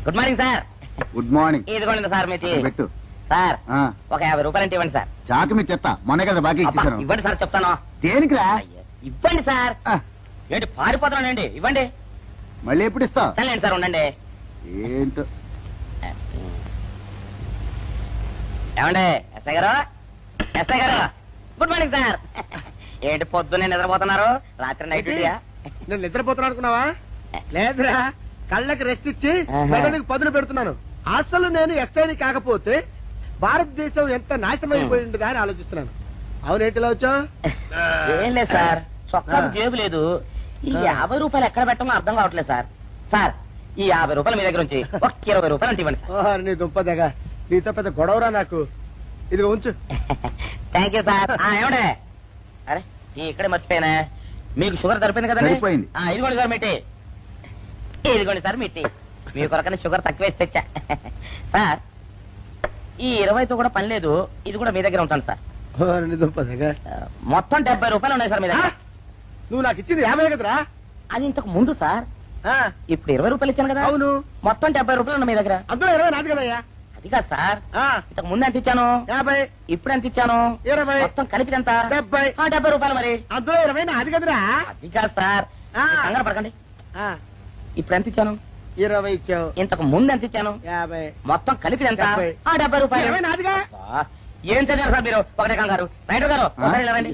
Good morning sir. Good morning. ఇదిగోండి సార్ మిట్టి. పెట్టు. సార్ ఆ, ఒక 50 రూపాయలు అంటే ఇవ్వండి సార్. చాకు మీ చెత్త మొన్న కదా బాకీ అబ్బా, ఇచ్చేసాను. ఇవ్వండి సార్ చెప్తాను. దేనికిరా? అయ్యో, ఇవ్వండి సార్. ఆ, ఏంటి పారిపోతున్నానండి? ఇవ్వండి. మళ్ళీ ఎప్పుడు ఇస్తావు? సరేండి సార్, ఉండండి. ఏంటో. ఏమండి ఎస్ఐ గారు, ఎస్ఐ గారు, గుడ్ మార్నింగ్ సార్. ఏంటి పొద్దున్నే నిద్రపోతున్నారు? రాత్రి నైట్ డ్యూటీయా? నేను నిద్రపోతున్నా అనుకున్నావా? లేదురా, కళ్ళకి రెస్ట్ ఇచ్చి ఆహా. మెదడుకి పదును పెడుతున్నాను. అసలు నేను ఎస్ఐని కాకపోతే భారతదేశం ఎంత నాశనం అయిపోయి ఉండదా అని ఆలోచిస్తున్నాను. అవునేంటిలా వచ్చావు? ఏం లేదు సార్, చొక్కాకు జేబు లేదు. ఈ 50 రూపాయలు ఎక్కడ పెట్టమో అర్థం కావట్లేదు సార్. సార్, ఈ 50 రూపాయలు మీ దగ్గర నుంచి ఒక 20 రూపాయలు అంటే ఇవ్వండి సార్. ఓహో, నీ దుంపదగా, నీతో పెద్ద గొడవరా నాకు. ఇదిగో ఉంచు. Thank you sir. ఏమండే, అరే ఇక్కడే మర్చిపోయానా, మీకు షుగర్ సరిపోయింది కదండి? సరిపోయింది. ఇదిగోండి సార్ మిట్టి. ఇదిగోండి సార్ మిట్టి. మీ కొరకనే షుగర్ తక్కువ వేసి తెచ్చా. సార్, ఈ 20తో కూడా పని లేదు, ఇది కూడా మీ దగ్గర ఉంటాను సార్. ఓ, నీ దుంపదగా. మొత్తం 70 రూపాయలు ఉన్నాయి సార్ మీ దగ్గర. నువ్వు నాకు ఇచ్చింది 50 కదరా? అది ఇంతకు ముందు సార్. ఇప్పుడు 20 రూపాయలు ఇచ్చాను కదా. అవును. మొత్తం 70 రూపాయలు ఉన్నాయి మీ దగ్గర. అందులో 20 నాది కదయ్యా. అది కాదు సార్, ఆ, ఇంతకు ముందు ఎంత ఇచ్చాను? 50. ఇప్పుడు ఎంత ఇచ్చాను? 20. మొత్తం కలిపి ఎంత? 70. 70 రూపాయలు మరి. అందులో 20 నాది కదరా? అది కాదు సార్, ఆ. మీరు కంగారు పడకండి. ఆ, ఇప్పుడు ఎంత ఇచ్చాను? 20 ఇచ్చావు. ఇంతకు ముందు ఎంత ఇచ్చాను? 50. మొత్తం కలిపి ఎంత? 70. 70 రూపాయలు. 20 నాదిగా. అబ్బా, ఏం చదివారు సార్ మీరు? ఒకటే కంగారు. రైటర్ గారు ఒకసారి ఇలా రండి.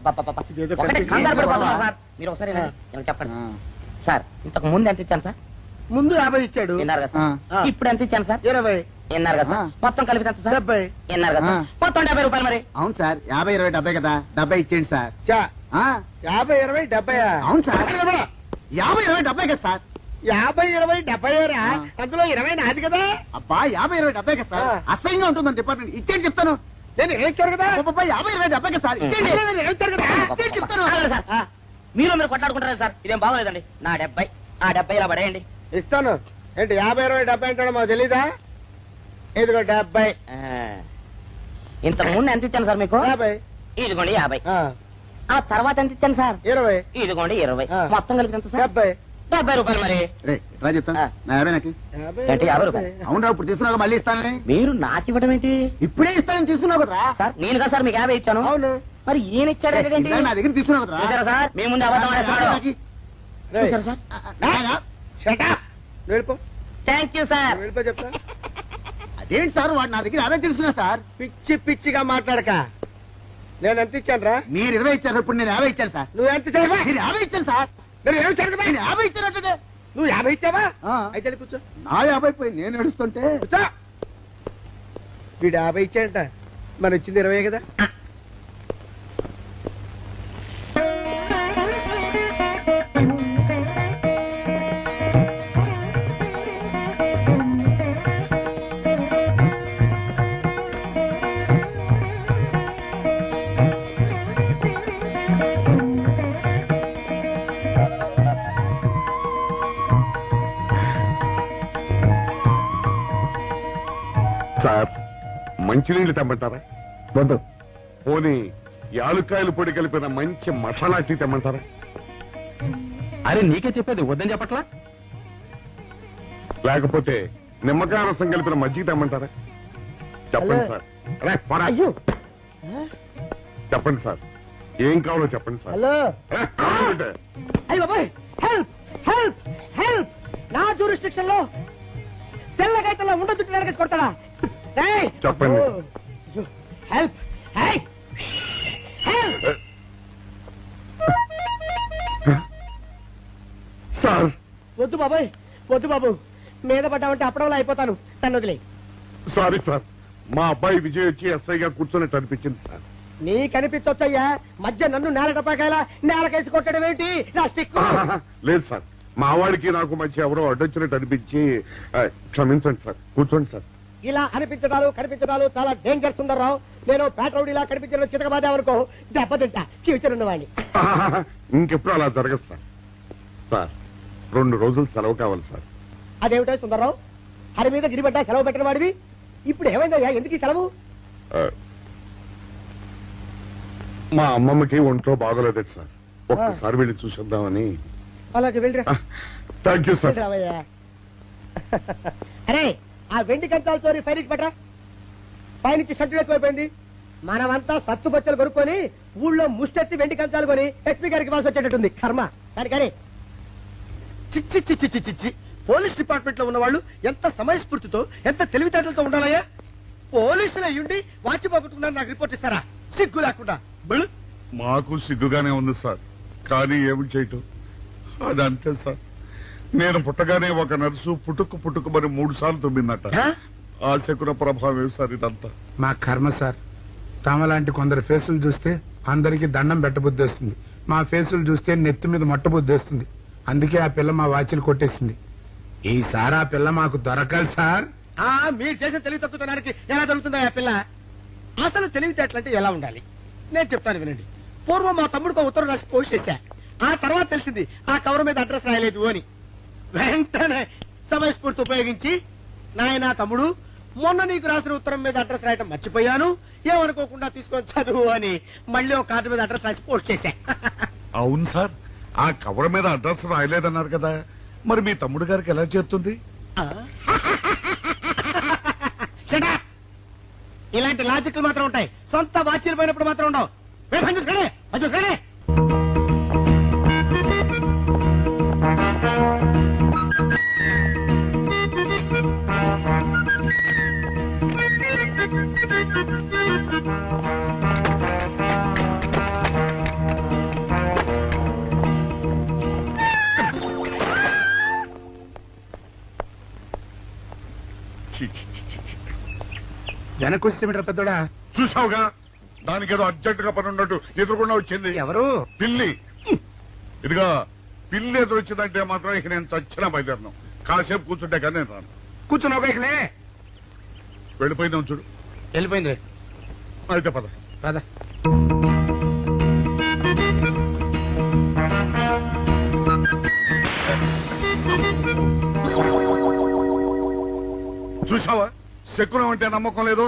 అబ్బబ్బబ్బ. ఇదేదో ఒకటే కనిపించింది. కంగారు పడిపోతున్నారు సార్. మీరు ఒకసారి ఇలా రండి. ఇలా చెప్పండి ఆ, సార్. ఇంతకు ముందు ఎంత ఇచ్చాను సార్? ముందు 50 ఇచ్చాడు. విన్నారు కదా సార్. ఆ. ఇప్పుడు ఎంత ఇచ్చాను సార్? 20. విన్నారు కదా సార్. మొత్తం కలిపి ఎంత సార్? 70. విన్నారు కదా సార్. ఆ. మొత్తం 70 రూపాయలు మరి. అవును సార్, 50, 20, 70 కదా. 70 ఇచ్చేయండి సార్. చా, ఆ, 50, 20, 70. అవును సార్. 50, 20, 70 కదా సార్. 50, 20, 70 రా. ఆ. అందులో 20 నాది కదా. అబ్బా, 50, 20, 70 కదా సార్. ఆ. అసహ్యంగా ఉంటుందని డిపార్ట్మెంట్ ఇచ్చేయండి చెప్తాను. నేను ఏమిచ్చాను కదా. అబ్బబ్బా, 50, 20, 70 కదా సార్. ఇచ్చేయండి. నేను ఏమిచ్చాను కదా. ఇచ్చేయండి చెప్తాను. ఆగండి సార్. మీరు కొట్లాడుకుంటారా సార్? ఇదేం బాగోలేదండి. నా 70 ఆ 70 ఇలా పడేయండి. ఇస్తాను. ఏంటి 50, 20, 70 అంటాడో మాకు తెలీదా? ఇదిగో 70. ఇంతకు ముందు ఎంత ఇచ్చాను సార్ మీకు? 50. ఇదిగోండి 50. ఆ, ఆ తర్వాత ఎంత ఇచ్చాను సార్? 20. ఇదిగోండి 20. ఆ. మొత్తం కలిపి ఎంత సార్? 70. 70 రూపాయలు. మరి రే రా చెప్తాను ఆ. నా 50 నాకు 50. ఏంటి 50 రూపాయలు? అవును ఇప్పుడు తీసుకున్నాక మళ్ళీ ఇస్తానని మీరు నాకు ఇవ్వడం ఏంటి? ఇప్పుడే ఇస్తానని తీసుకున్నావు కదా సార్ నేను కదా సార్ మీకు 50 ఇచ్చాను. అవును. మరి ఈయన ఇచ్చారు ఏంటి? నా దగ్గర తీసుకున్నావు కదా చూసారా సార్ మీ ముందు అబద్ధం ఆడేస్తున్నాడు. రేయ్, చూసారా సార్? shut up. నువ్వు వెళ్ళిపో. Thank you sir. నువ్వు వెళ్ళిపో చెప్తా. అదేంటి సార్ వాడు నా దగ్గర 50 తీసుకున్నా సార్. పిచ్చి పిచ్చిగా మాట్లాడక. నేను ఎంత ఇచ్చాను రా? మీరు 20 ఇచ్చారు, ఇప్పుడు నేను 50 ఇచ్చాను సార్. నువ్వు ఎంత ఇచ్చావా? మీరు 50 ఇచ్చాను సార్. నేను 50 ఇచ్చారంటే నువ్వు 50 ఇచ్చావా? ఆ. అయితే వెళ్ళి కూర్చో. నా 50 పోయి నేను నడుస్తుంటే కూర్చో. వీడు 50 ఇచ్చాడంట, మన ఇచ్చింది 20 కదా. సార్ మంచినీళ్ళు తెమ్మంటారా? వద్దు. పోనీ యాలుక్కాయలు పొడి కలిపిన మంచి మసాలా టీ తెమ్మంటారా? అరే నీకే చెప్పేది వద్దని చెప్పట్లా? లేకపోతే నిమ్మకాయ రసం కలిపిన మజ్జిగ తెమ్మంటారా? చెప్పండి సార్. అరే, పోరా. చెప్పండి సార్, ఏం కావాలో చెప్పండి సార్. హలో. అరే, కావాలంటే. అయ్య బాబాయ్, హెల్ప్ హెల్ప్ హెల్ప్. నా జ్యూరిస్డిక్షన్ లో తెల్లగైతల్లో ఉండదు నరకేసి కొడతాడా? రేయ్, చెప్పండి. Help help help. సార్ వద్దు బాబాయ్, వద్దు బాబు. మీద పడ్డామంటే అప్పడంలో అయిపోతాను. తను వదిలే. సారీ సార్, మా అబ్బాయి విజయ్ వచ్చి ఎస్ఐగా కూర్చున్నట్టు అనిపించింది సార్. నీ కనిపించొచ్చయ్యా, మధ్య నన్ను నేల టపాకాయలా నేలకేసి కొట్టడం ఏంటి? నా స్టిక్. లేదు సార్, మా వాడికి నాకు మధ్య ఎవరో అడ్డొచ్చినట్టు అనిపించి క్షమించండి సార్. కూర్చోండి సార్. ఇలా అనిపించడాలు కనిపించడాలు చాలా డేంజర్ సుందర్రావు. నేను పేటరౌడిలా కనిపించడం చితకబాదామనుకో దెబ్బతింటా ఫ్యూచర్ ఉన్నవాడిని. ఇంకెప్పుడు అలా జరగదు సార్. సార్ 2 రోజులు సెలవు కావాలి సార్. అదేమిటో సుందర్రావు, హరి మీద గిరిబడ్డా సెలవు పెట్టిన వాడివి. ఇప్పుడు ఏమైందయ్యా, ఎందుకు ఈ సెలవు? మా అమ్మమ్మకి ఒంట్లో బాగోలేదు సార్, ఒక్కసారి వెళ్ళి చూసేద్దామని. అలాగే వెళ్ళిరా. Thank you sir. వెళ్ళిరావయ్యా. అరే, ఆ వెండి కంచాల చోరీ ఫైల్కి పెట్టరా. పైనుంచి షట్టు ఎక్కువైపోయింది. మనమంతా సత్తు బచ్చలు కొనుక్కొని ఊళ్ళో ముష్టెత్తి వెండి కంచాలు కొని ఎస్పీ గారికి ఇవ్వాల్సి వచ్చేటట్టుంది. కర్మ. కానీ చిచ్చి చిచ్చి చిచ్చి చిచ్చి. పోలీస్ డిపార్ట్మెంట్ లో ఉన్న వాళ్ళు ఎంత సమయస్ఫూర్తితో, ఎంత తెలివితేటలతో ఉండాలయ్యా. పోలీసులు అయ్యుండి వాచి పోగొట్టుకున్నారు నాకు రిపోర్ట్ ఇస్తారా? సిగ్గు లేకుండా. బళ్ళు. మాకు సిగ్గుగానే ఉంది సార్, కానీ ఏమి చేయటం, అదంతే సార్. నేను పుట్టగానే ఒక నర్సు పుట్టుకుమని 3 సార్లు తుమ్మిందట. ఆ శకున ప్రభావం సార్ ఇదంతా. మా కర్మ సార్. తమలాంటి కొందరు ఫేసులు చూస్తే అందరికి దండం పెట్టబుద్ధి వస్తుంది. మా ఫేసులు చూస్తే నెత్తి మీద మొట్టబుద్ధి వస్తుంది. అందుకే ఆ పిల్ల మా వాచిలు కొట్టేసింది. ఈసారి ఆ పిల్ల మాకు దొరకాలి సార్. మీరు చేసిన తెలివి తక్కువతనానికి ఎలా దొరుకుతుందా ఆ పిల్ల? అసలు తెలివితేటలంటే ఎలా ఉండాలి నేను చెప్తాను వినండి. పూర్వం మా తమ్ముడికి ఉత్తరం రాసి పోస్ట్ చేశా. ఆ తర్వాత తెలిసింది ఆ కవర్ మీద అడ్రస్ రాయలేదు అని. వెంటనే సమయస్ఫూర్తి ఉపయోగించి, నాయనా తమ్ముడు, మొన్న నీకు రాసిన ఉత్తరం మీద అడ్రస్ రాయటం మర్చిపోయాను, ఏమనుకోకుండా తీసుకొని చదువు అని మళ్ళీ ఒక కార్డు మీద అడ్రస్ రాసి పోస్ట్ చేశా. అవును సార్, ఆ కవర్ మీద అడ్రస్ రాయలేదన్నారు కదా, మరి మీ తమ్ముడు గారికి ఎలా చేరుతుంది? Shut up! ఇలాంటి లాజిక్లు మాత్రం ఉంటాయి, సొంత వాచీలు పోయినప్పుడు మాత్రం ఉండవు. వెనక్కి వచ్చేమిట్రా పెద్దోడా? చూసావుగా, దానికి ఏదో అర్జెంట్ గా పని ఉన్నట్టు ఎదురుకుండా వచ్చింది. ఎవరు? పిల్లి. ఇదిగా పిల్లి ఎదురొచ్చిందంటే మాత్రం ఇక నేను చచ్చినా బయలుదేరను. కాసేపు కూర్చుంటే కానీ నేను రాను. కూర్చున్నావు బైక్లే. వెళ్ళిపోయిందాం చూడు. వెళ్ళిపోయింది. అయితే పద. పద. చూసావా, శకునం అంటే నమ్మకం లేదో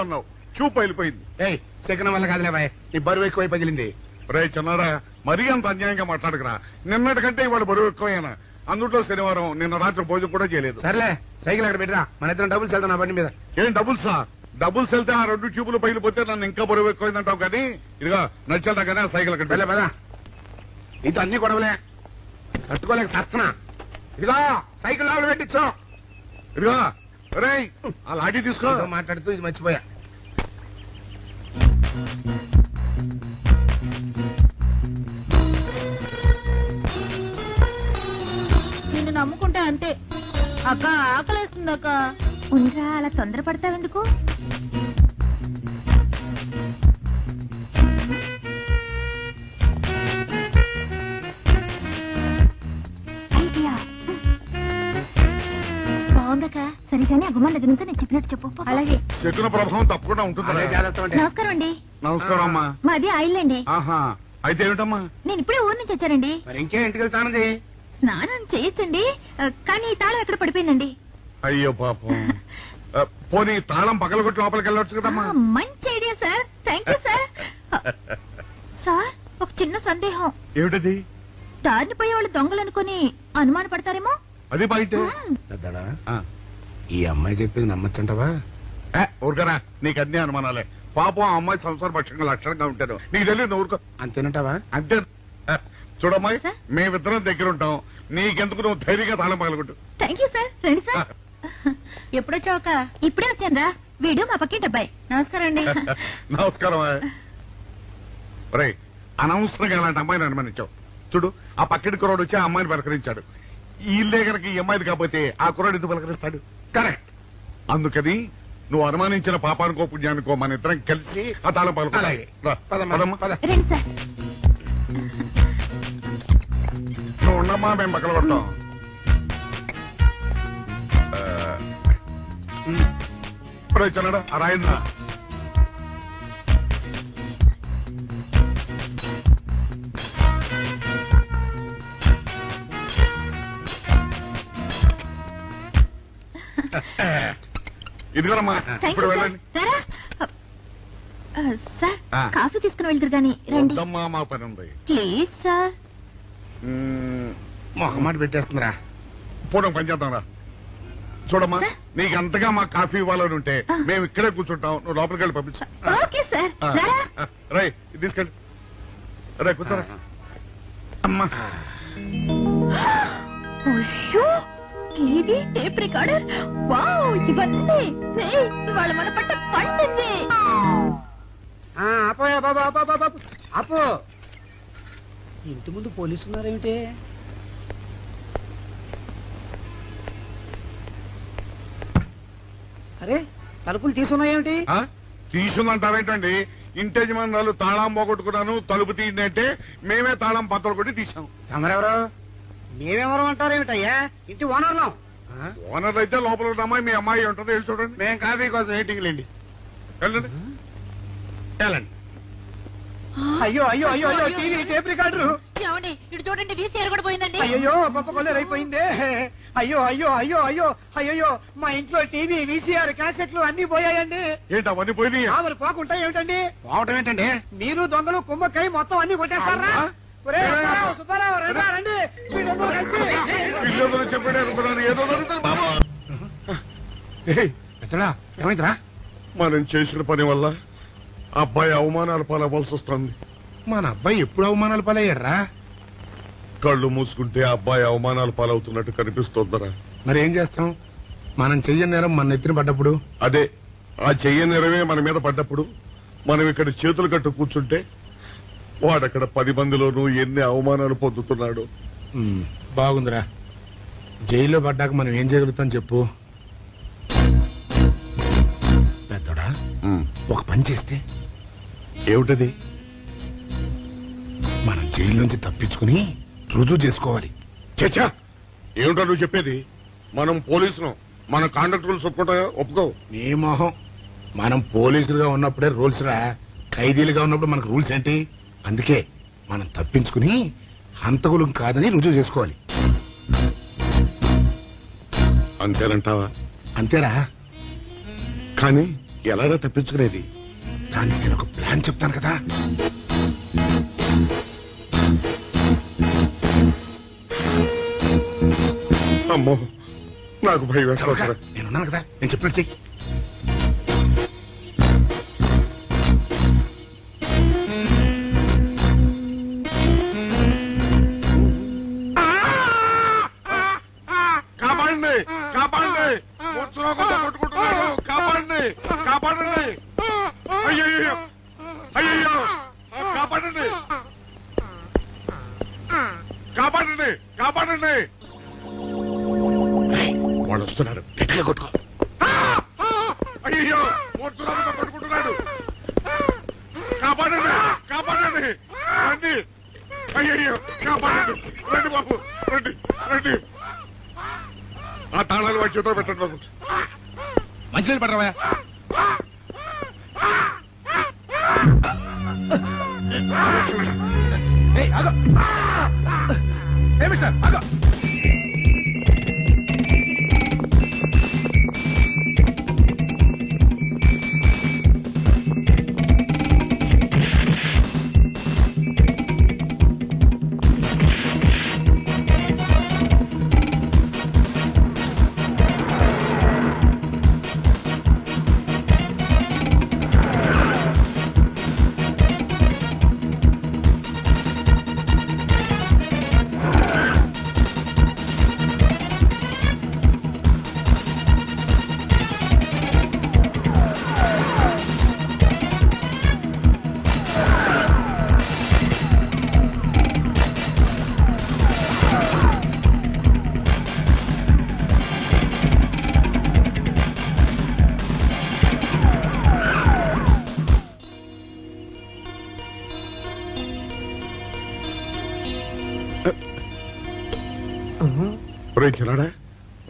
అన్నావు. చూపు వెళ్ళిపోయింది. ఏయ్ శకునం వల్ల కాదులే బాయ్, నీ బరువు ఎక్కువై పగిలింది. రే చిన్నాడా, మరీ అంత అన్యాయంగా మాట్లాడుకురా. నిన్నటికంటే ఇవాళ బరువు ఎక్కువైనా. అందులో శనివారం నిన్న రాత్రి భోజనం కూడా చేయలేదు. సర్లే సైకిల్ అక్కడ పెట్టరా, మన ఇద్దరం డబ్బులు వెళ్తాం నా బండి మీద. ఏం డబుల్సా? డబుల్స్ వెళ్తే ఆ 2 ట్యూబులు పగిలిపోతే నన్ను ఇంకా బరువు ఎక్కువైందంటావు. కానీ ఇదిగా నడిచేదా కానీ ఆ సైకిల్ అక్కడ వెళ్ళే పదా, నీతో అన్ని గొడవలే తట్టుకోలేక సస్తున్నా. ఇదిగో సైకిల్ లోపల పెట్టించు. ఇదిగా రే ఆ లాఠీ తీసుకో. ఏదో మాట్లాడుతూ ఇది మర్చిపోయా. నిన్ను నమ్ముకుంటే అంతే అక్క. ఆకలేస్తుంది అక్క. ఉండరా, అలా తొందరపడతావెందుకు? ఐడియా బాగుందక్క. సరిగానే అగుమాన్ దగ్గర నుంచి నేను చెప్పినట్టు చెప్పు. అలాగే. శకున ప్రభావం తప్పకుండా ఉంటుంది. అదే చేస్తామంటే. నమస్కారం అండి. నమస్కారం అమ్మా. మాది ఆయిల్ అండి. ఆహా, అయితే ఏమిటమ్మా? నేను ఇప్పుడే ఊరు నుంచి వచ్చానండి. మరి ఇంకే ఇంటికి వెళ్ళి స్నానం చేయి. స్నానం చేయొచ్చండి, కానీ ఈ తాళం ఎక్కడ పడిపోయిందండి. అయ్యో పాపం. పోనీ తాళం పగలగొట్టి లోపలికి వెళ్ళొచ్చు కదమ్మా. మంచి idea sir. Thank you sir. Sir, ఒక చిన్న సందేహం. ఏమిటది? దారిని పోయే వాళ్ళు దొంగలు అనుకుని అనుమాన పడతారేమో. అది బయట. పెద్దడా, ఈ అమ్మాయి చెప్పింది నమ్మచ్చంటవా? ఊరుకరా, నీకు అన్ని అనుమానాలే. పాపం ఆ అమ్మాయి సంసార పక్షంగా లక్షణంగా ఉంటారు. నీకు తెలియదు ఊరుకో. అంతేనంటావా? అంతే. చూడమ్మాయి, సార్? మేమిద్దరం దగ్గర ఉంటాం. నీకెందుకు, నువ్వు ధైర్యంగా తాళం పగలగొట్టు. Thank you sir. రండి సార్. ఎప్పుడొచ్చావుక? ఇప్పుడే వచ్చాను రా. వీడు మా పక్కింటి అబ్బాయి. నమస్కారం అండి. నమస్కారం. రే, అనవసరంగా అలాంటి అమ్మాయిని అనుమానించావు. చూడు, ఆ పక్కింటి కుర్రాడు వచ్చి ఆ అమ్మాయిని పలకరించాడు. ఈ ఇల్లే కనుక ఈ అమ్మాయిది కాకపోతే ఆ కుర్రాడు ఎందుకు పలకరిస్తాడు? కరెక్ట్. అందుకని నువ్వు అనుమానించిన పాపానికో పుణ్యానికో మన ఇద్దరం కలిసి ఆ తాళం పలుకు. అలాగే. పద. రండి సార్. నువ్వు ఉండమ్మా, మేము పక్కన కొడతాం. చిన్నడా ఆ రాయిందా? ఇదిగోనమ్మా, థ్యాంక్ ఇప్పుడు యూ సార్. వెళ్ళండి. సారా? సార్, ఆ. కాఫీ తీసుకుని వెళ్తారు గాని రండి వద్దమ్మా, మా పని ఉంది. Please sir. మొహమాట పెట్టేస్తుందిరా. పూడం పని చేద్దాంరా. చూడమ్మా, సార్? నీకు అంతగా మా కాఫీ ఇవ్వాలని ఉంటే మేము ఇక్కడే కూర్చుంటాం. నువ్వు లోపలికి వెళ్ళి పంపించు. Okay sir. రారా? రై, ఇది తీసుకెళ్ళి. రే, కూర్చోరా. అమ్మా, అయ్యో, ఇది టేప్ రికార్డర్. వావ్, ఇవన్నీ రేయ్, ఇవాళ మన పట్ట పండింది. ఆపోయా బాబా, ఆపో. ఇంటి ముందు పోలీసు ఉన్నారేమిటి? అరే, తలుపులు తీసున్నాయేమిటి? తీసుందంటారేంటండి? ఇంటి యజమానులు తాళం పోగొట్టుకున్నాను, తలుపు తీయండి అంటే మేమే తాళం పత్రం కొట్టి తీసాం. తమరెవరు? మేమెవరు అంటారేమిటయ్యా? ఇంటి ఓనర్లం. ఓనర్ అయితే లోపల ఉన్న అమ్మాయి మీ అమ్మాయి ఉంటుందో వెళ్ళి చూడండి. మేము కాఫీ కోసం మీటింగ్ లేండి. వెళ్ళండి. వెళ్ళండి. అయ్యో అయ్యో అయ్యో అయ్యో, టీవీ టేప్ రికార్డరు. ఏమండి, ఇటు చూడండి, వీసీఆర్ కూడా పోయిందండి. అయ్యో, గొప్ప కొల్లేరు అయిపోయిందే. అయ్యో అయ్యో అయ్యో అయ్యో అయ్యో, మా ఇంట్లో టీవీ, వీసీఆర్, క్యాసెట్లు అన్ని పోయాయండి. ఏంటి అవన్నీ పోయినాయి? మరి పోకుంటా ఏమిటండి? పోవటం ఏంటండి? మీరు దొంగలు కుమ్మక్కై మొత్తం అన్ని కొట్టేస్తారా? ఒరే, సుబ్బారావు, సుబ్బారావు, రండి, రండి. వీళ్ళందరూ కలిసి. పిల్లలు చెప్పాడు అనుకున్నాను, ఏదో జరుగుతుంది బాబు. ఏయ్, పెద్దడా, ఏమైందిరా? మనం చేసిన పని వల్ల అబ్బాయి అవమానాలు పాలవలసి వస్తుంది. మన అబ్బాయి ఎప్పుడు అవమానాలు పాలయ్యారా? కళ్ళు మూసుకుంటే అబ్బాయి అవమానాలు పాలవుతున్నట్టు కనిపిస్తోందరా. మరి ఏం చేస్తాం? మనం చెయ్యని నేరం మన నెత్తిన పడ్డప్పుడు. అదే, ఆ చెయ్య నిరవే మన మీద పడ్డప్పుడు మనం ఇక్కడ చేతులు కట్టు కూర్చుంటే వాడక్కడ 10 మందిలోనూ ఎన్ని అవమానాలు పొందుతున్నాడు. బాగుందిరా. జైల్లో పడ్డాక మనం ఏం చేయగలుగుతాం చెప్పు. పెద్దోడా, ఒక పని చేస్తే. ఏమిటది? మనం జైలు నుంచి తప్పించుకుని రుజువు చేసుకోవాలి. చచ్చా, ఏమిటో నువ్వు చెప్పేది? మనం పోలీసులు, మన కాంట్రాక్టర్లు ఒప్పుకో. నీ మొహం. మనం పోలీసులుగా ఉన్నప్పుడే రూల్స్ రా. ఖైదీలుగా ఉన్నప్పుడు మనకు రూల్స్ ఏంటి? అందుకే మనం తప్పించుకుని హంతకులు కాదని రుజువు చేసుకోవాలి. అంతేనంటావా? అంతేరా. కానీ ఎలాగా తప్పించుకునేది? దానికి నేను ఒక ప్లాన్ చెప్తాను కదా. అమ్మో, నాకు భయం వేస్తారా? నేనున్నాను కదా, నేను చెప్పినట్టు చెయ్యి. కాపాడండి, కాపాడండి! మూర్ఛలోకంతో కొట్టుకుంటున్నాడు! కాపాడండి, కాపాడండి! అయ్యయ్యో, అయ్యయ్యో! కాపాడండి, కాపాడండి, కాపాడండి! వాళ్ళు వస్తున్నారు, గట్టిగా కొట్టుకో. అయ్యో, మూర్ఛలోకంతో కొట్టుకుంటున్నాడు! కాపాడండి, కాపాడండి! రండి! అయ్యయ్యో, కాపాడండి! రండి బాబు, రండి, రండి! ఆ తాళాలు వాడి చేతిలో పెట్టండి బాబు. మంచినీళ్ళు పడరావా? చిన్నాడా,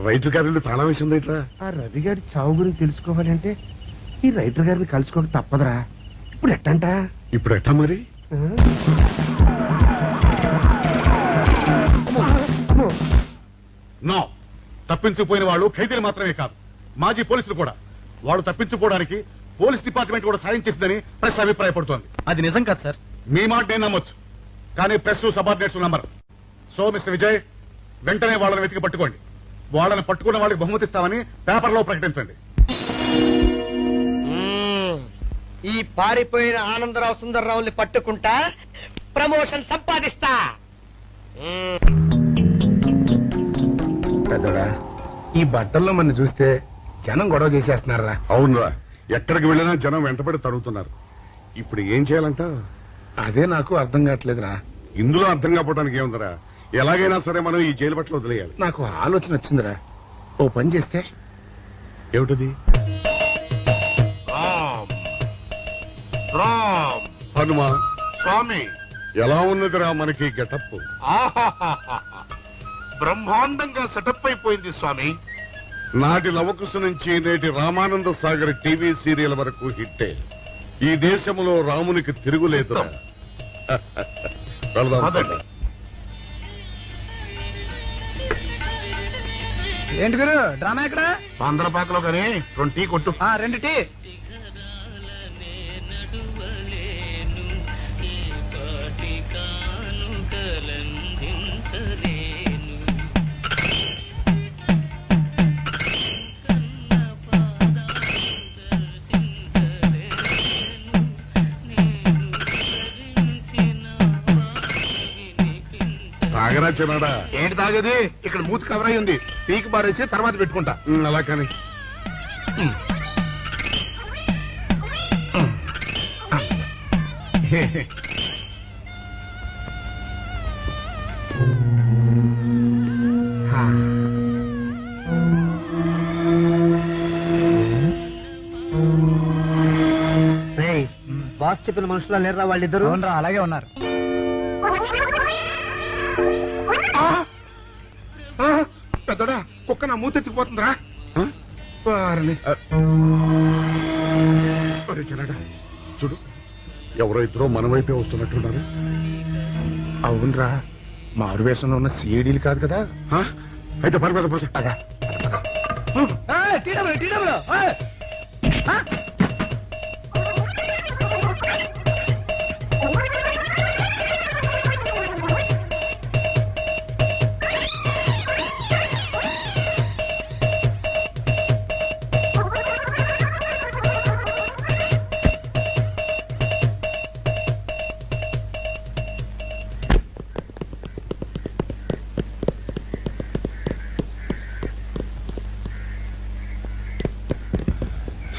రైతు గారిని తాళం వేసింది ఇట్లా. ఆ రవి గారి చావు గురించి తెలుసుకోవాలంటే ఈ రైటర్ గారిని కలుసుకోవడం తప్పదురా. ఇప్పుడు ఎట్టంట? ఇప్పుడు ఎట్టా మరి? నో, తప్పించుకుపోయిన వాళ్ళు ఖైదీలు మాత్రమే కాదు, మాజీ పోలీసులు కూడా. వాళ్ళు తప్పించుకోవడానికి పోలీస్ డిపార్ట్మెంట్ కూడా సాయం చేసిందని ప్రెస్ అభిప్రాయపడుతోంది. అది నిజం కాదు సార్. మీ మాట నేను నమ్మొచ్చు, కానీ press subordinates number. So mister Vijay, వెంటనే వాళ్ళని వెతికి పట్టుకోండి. వాళ్ళని పట్టుకున్న వాళ్ళకి బహుమతి ఇస్తామని పేపర్లో ప్రకటించండి. ఈ పారిపోయిన ఆనందరావు సుందర్రావుని పట్టుకుంటా ప్రమోషన్ సంపాదిస్తా. పెద్దోడా, ఈ బట్టల్లో మన చూస్తే జనం గొడవ చేసేస్తున్నారా? అవునురా, ఎక్కడికి వెళ్ళినా జనం వెంటబడి తరుగుతున్నారు. ఇప్పుడు ఏం చేయాలంట? అదే నాకు అర్థం కావట్లేదురా. ఇందులో అర్థం కాకపోవడానికి ఏముందిరా? ఎలాగైనా సరే మనం ఈ జైలు బట్టలు వదిలేయాలి. నాకు ఆలోచన వచ్చిందిరా. ఓ పని చేస్తే. ఏమిటది? హనుమా స్వామి, ఎలా ఉన్నదిరా మనకి గెటప్? బ్రహ్మాండంగా సెటప్ అయిపోయింది స్వామి. నాటి లవకుశ నుంచి నేటి రామానంద సాగర్ టీవీ సీరియల్ వరకు హిట్టే. ఈ దేశంలో రామునికి తిరుగులేదురా. వెళ్దాం. ఏంటి గురు డ్రామా ఎక్కడ? ఆంధ్రపాకలో కానీ 2 టీ కొట్టు. 2 టీ. తాగరా చిన్నాడా? ఏంటి తాగేది? ఇక్కడ మూతి కవర్ అయి ఉంది, పీకి బారేసి తర్వాత పెట్టుకుంటా. అలా కానీ బాస్ చెప్పిన మనుషులా లేరా వాళ్ళిద్దరు? అలాగే ఉన్నారు. పెద్దోడా, కుక్క నా మూతెత్తిపోతుందిరా. చిన్నాడా చూడు, ఎవరో ఇద్దరు మన వైపే వస్తున్నట్టున్నారు. అవునరా, మారు వేషంలో ఉన్న సీడీలు కాదు కదా. అయితే పర్వాలేదు.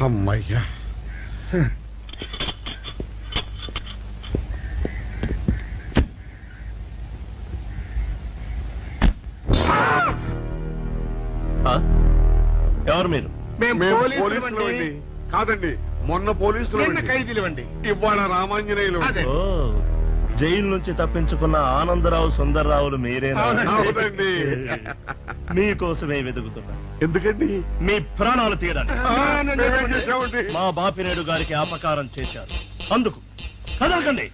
అమ్మయ్యా. ఎవరు మీరు? మేము పోలీసులమండి. కాదండి, మొన్న పోలీసులు ఖైదీలు ఇవాళ రామాంజనేయులు. జైలు నుంచి తప్పించుకున్న ఆనందరావు సుందర్రావులు మీరేనా? అవునండి. మీకోసమే వెతుకుతున్నా. ఎందుకండి? మీ ప్రాణాలు తీయడానికి. మేమేం చేశామండి? మా బాపినేడు గారికి అపకారం చేశారు, అందుకు కదలకండి.